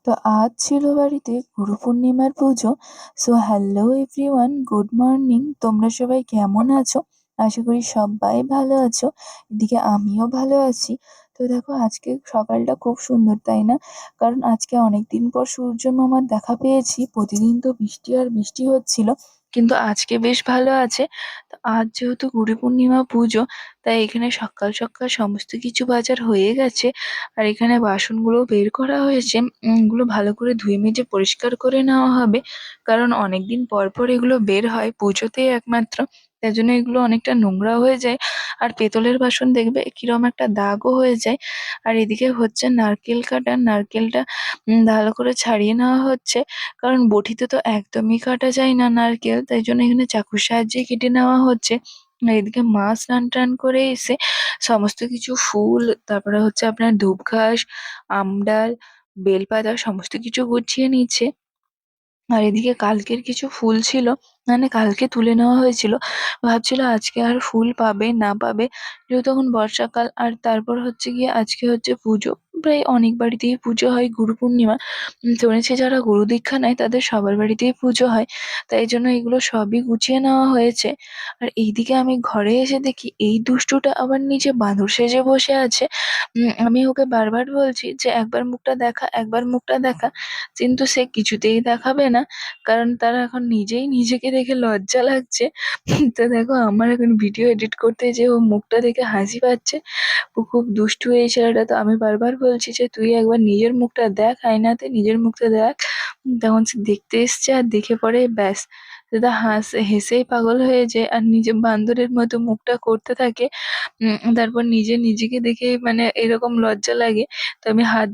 তো আজ ছিল বাড়িতে গুরু পূর্ণিমার পুজো। So hello everyone, good morning. তোমরা সবাই কেমন আছো? আশা করি সবাই ভালো আছো। এদিকে আমিও ভালো আছি। তো দেখো, আজকে সকালটা খুব সুন্দর, তাই না? কারণ আজকে অনেকদিন পর সূর্য মামার দেখা পেয়েছি। প্রতিদিন তো বৃষ্টি আর বৃষ্টি হচ্ছিল, কিন্তু আজকে বেশ ভালো আছে। তো আজ যেহেতু গুরু পূর্ণিমা পুজো, তাই এখানে সকাল সকাল সমস্ত কিছু বাজার হয়ে গেছে। আর এখানে বাসনগুলো বের করা হয়েছে। এগুলো ভালো করে ধুয়ে মেজে পরিষ্কার করে নেওয়া হবে, কারণ অনেকদিন পর পর এগুলো বের হয় পুজোতেই একমাত্র। তাই জন্য এগুলো অনেকটা নোংরা হয়ে যায়। আর পেতলের বাসন দেখবে কিরকম একটা দাগও হয়ে যায়। আর এদিকে হচ্ছে নারকেল কাটা, নারকেলটা ভালো করে ছাড়িয়ে নেওয়া হচ্ছে, কারণ বটিতে তো একদমই কাটা যায় না নারকেল, তাই জন্য এখানে চাকুর সাহায্যে কেটে নেওয়া হচ্ছে। আর এদিকে মা স্নান টান করে এসে সমস্ত কিছু ফুল, তারপরে হচ্ছে আপনার ধূপঘাস, আমডাল, বেলপাতা সমস্ত কিছু গুছিয়ে নিচ্ছে। আর এদিকে কালকের কিছু ফুল ছিল, মানে কালকে তুলে নেওয়া হয়েছিল। ভাবছিল আজকে আর ফুল পাবে না পাবে, যেহেতু এখন বর্ষাকাল। আর তারপর হচ্ছে গিয়ে আজকে হচ্ছে পুজো। প্রায় অনেক বাড়িতেই পুজো হয় গুরু পূর্ণিমা। শুনেছি যারা গুরু দীক্ষা নেয় তাদের সবার বাড়িতেই পুজো হয়। তাই জন্য এগুলো সবই গুছিয়ে নেওয়া হয়েছে। আর এইদিকে আমি ঘরে এসে দেখি এই দুষ্টুটা আবার নিচে বাঁদর সেজে বসে আছে। আমি ওকে বারবার বলছি যে একবার মুখটা দেখা, একবার মুখটা দেখা, কিন্তু সে কিছুতেই দেখাবে না, কারণ তার এখন নিজেই নিজেকে দেখে লজ্জা লাগছে। তো দেখো, আমার এখন ভিডিও এডিট করতে যেয়ে ও মুখটা দেখে হাসি পাচ্ছে। ও খুব দুষ্টু এই ছেলেটা। তো আমি বারবার বলছি যে তুই একবার নিজের মুখটা দেখ আয়নাতে, নিজের মুখটা দেখ। তখন সে দেখতে এসছে আর দেখে পরে ব্যাস, দাদা হেসেই পাগল হয়ে যায় আর নিজে বান্দরের মতো মুখটা করতে থাকে। তারপর নিজে নিজেকে দেখে মানে এরকম লজ্জা লাগে। তো আমি হাত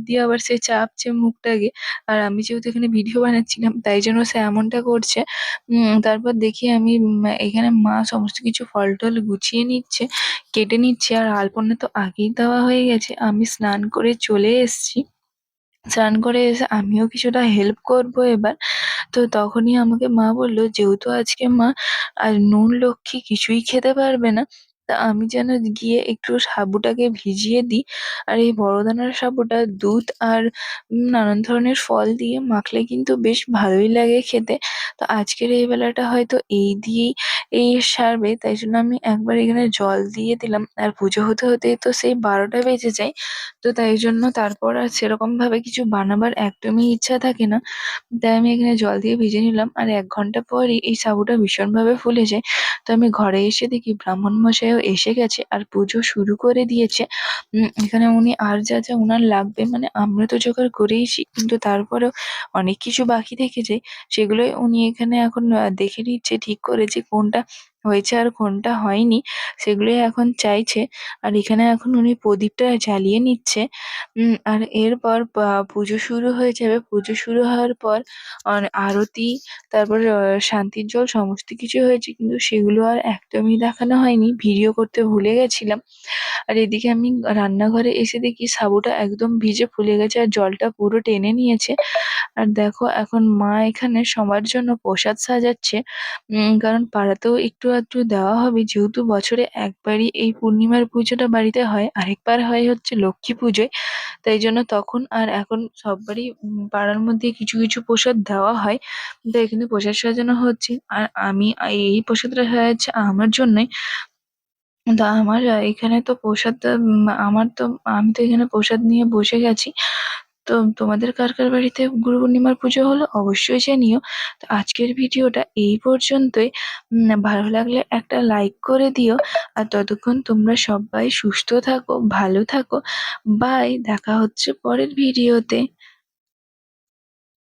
দিয়ে আবার সে চাপছে মুখটাকে। আর আমি যেহেতু এখানে ভিডিও বানাচ্ছিলাম, তাই জন্য সে এমনটা করছে। তারপর দেখি আমি এখানে মা সমস্ত কিছু ফল-টল গুছিয়ে নিচ্ছে, কেটে নিচ্ছে। আর আলপনা তো আগেই দেওয়া হয়ে গেছে। আমি স্নান করে চলে এসেছি। স্নান করে এসে আমিও কিছুটা হেল্প করবো এবার। তো তখনই আমাকে মা বলল, যেহেতু আজকে মা আর নুন লক্ষ্মী কিছুই খেতে পারবে না, তা আমি যেন গিয়ে একটু সাবুটাকে ভিজিয়ে দিই। আর এই বড় দানার সাবুটা দুধ আর নানান ধরনের ফল দিয়ে মাখলে কিন্তু বেশ ভালোই লাগে খেতে। তো আজকের এই বেলাটা হয়তো এই দিয়েই সারবে, তাই জন্য আমি একবার এখানে জল দিয়ে দিলাম। আর পুজো হতে হতেই তো সেই 12টা বেজে যায়। তো তাই জন্য তারপর আর সেরকম ভাবে কিছু বানাবার একদমই ইচ্ছা থাকে না। তাই আমি এখানে জল দিয়ে ভিজিয়ে নিলাম। আর ১ ঘন্টা পরই এই সাবুটা ভীষণভাবে ফুলে যায়। তো আমি ঘরে এসে দেখি ব্রাহ্মণ মশাইও এসে গেছে আর পুজো শুরু করে দিয়েছে। এখানে উনি আর যা উনার লাগবে, মানে আমরা তো জোগাড় করেইছি, কিন্তু তারপরেও অনেক কিছু বাকি থেকে যায়। সেগুলোই উনি এখানে এখন দেখে নিচ্ছে ঠিক করে, যে কোনটা হয়েছে আর কোনটা হয়নি, সেগুলোই এখন চাইছে। আর এখানে এখন উনি প্রদীপটা জ্বালিয়ে নিচ্ছে। আর এরপর পুজো শুরু হয়ে যাবে। পুজো শুরু হওয়ার পর আরতি, তারপর শান্তির জল সমস্ত কিছু হয়েছে, কিন্তু সেগুলো আর একদমই দেখানো হয়নি। ভিডিও করতে ভুলে গেছিলাম। আর এদিকে আমি রান্নাঘরে এসে দেখি সাবুটা একদম ভিজে ফুলে গেছে আর জলটা পুরো টেনে নিয়েছে। আর দেখো, এখন মা এখানে সবার জন্য প্রসাদ সাজাচ্ছে। কারণ পাড়াতেও একটু আধটু দেওয়া হবে, যেহেতু বছরে একবারই এই পূর্ণিমার পুজোটা বাড়িতে হয়, আরেকবার হয় হচ্ছে লক্ষ্মী পুজোয়। তাই জন্য তখন আর এখন সববারই পাড়ার মধ্যে কিছু কিছু প্রসাদ দেওয়া হয়। তো এখানে প্রসাদ সাজানো হচ্ছে। আর আমি এই প্রসাদটা সাজাচ্ছে আমার জন্যই। তো আমার এখানে তো প্রসাদটা আমার তো আমি তো এখানে প্রসাদ নিয়ে বসে গেছি। তো তোমাদের কার কার বাড়িতে গুরু পূর্ণিমার পুজো হলো অবশ্যই জানিও। তো আজকের ভিডিওটা এই পর্যন্তই। ভালো লাগলে একটা লাইক করে দিও। আর ততক্ষণ তোমরা সবাই সুস্থ থাকো, ভালো থাকো। বাই, দেখা হচ্ছে পরের ভিডিওতে।